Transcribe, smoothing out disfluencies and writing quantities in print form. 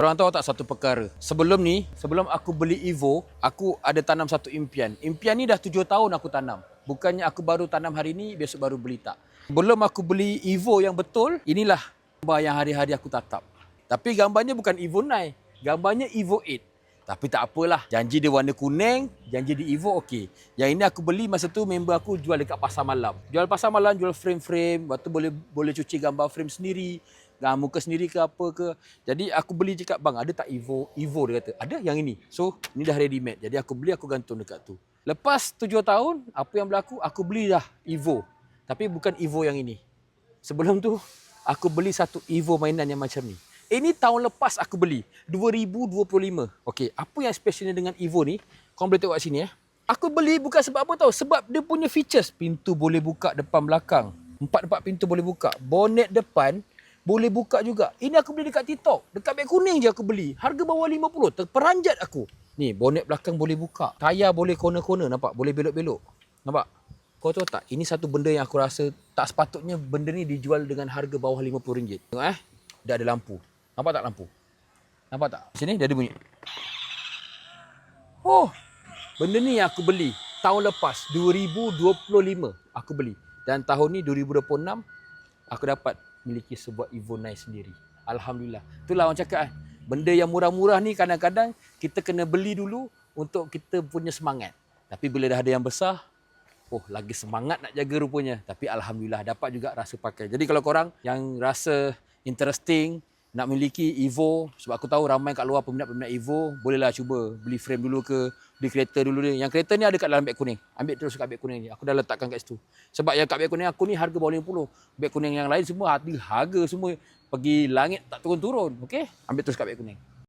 Korang tahu tak satu perkara? Sebelum ni, sebelum aku beli Evo, aku ada tanam satu impian. Impian ni dah 7 tahun aku tanam. Bukannya aku baru tanam hari ni, besok baru beli, tak. Belum aku beli Evo yang betul, inilah gambar yang hari-hari aku tatap. Tapi gambarnya bukan Evo 9, gambarnya Evo 8. Tapi tak apalah, janji dia warna kuning, janji di Evo okey. Yang ini aku beli masa tu member aku jual dekat pasar malam. Jual pasar malam, jual frame-frame, lepas tu boleh cuci gambar frame sendiri, muka sendiri ke apa ke. Jadi aku beli cakap, bang ada tak Evo? Evo dia kata, ada yang ini. So, ni dah ready made. Jadi aku beli, aku gantung dekat tu. Lepas 7 tahun, apa yang berlaku? Aku beli dah Evo. Tapi bukan Evo yang ini. Sebelum tu, aku beli satu Evo mainan yang macam ni. Ini tahun lepas aku beli, 2025. Okey, apa yang specialnya dengan Evo ni? Kau boleh tengok kat sini . Aku beli bukan sebab apa tahu, sebab dia punya features. Pintu boleh buka depan belakang. 4 pintu boleh buka. Bonet depan boleh buka juga. Ini aku beli dekat TikTok. Dekat beg kuning je aku beli. Harga bawah 50. Terperanjat aku. Ni, bonet belakang boleh buka. Tayar boleh corner-corner, nampak? Boleh belok-belok. Nampak? Kau tahu tak? Ini satu benda yang aku rasa tak sepatutnya benda ni dijual dengan harga bawah RM50. Tengok dah ada lampu. Nampak tak lampu? Nampak tak? Sini dia ada bunyi. Oh, benda ni yang aku beli tahun lepas, 2025 aku beli. Dan tahun ni 2026 aku dapat miliki sebuah Evo 9 sendiri. Alhamdulillah. Itulah orang cakap benda yang murah-murah ni kadang-kadang kita kena beli dulu untuk kita punya semangat. Tapi bila dah ada yang besar, lagi semangat nak jaga rupanya. Tapi Alhamdulillah dapat juga rasa pakai. Jadi kalau korang yang rasa interesting nak memiliki Evo, sebab aku tahu ramai kat luar peminat-peminat Evo, bolehlah cuba beli frame dulu ke, beli kereta dulu ni. Yang kereta ni ada kat dalam beg kuning. Ambil terus kat beg kuning ni. Aku dah letakkan kat situ. Sebab yang kat beg kuning aku ni harga bawah 50. Beg kuning yang lain semua harga semua pergi langit tak turun-turun. Okey? Ambil terus kat beg kuning.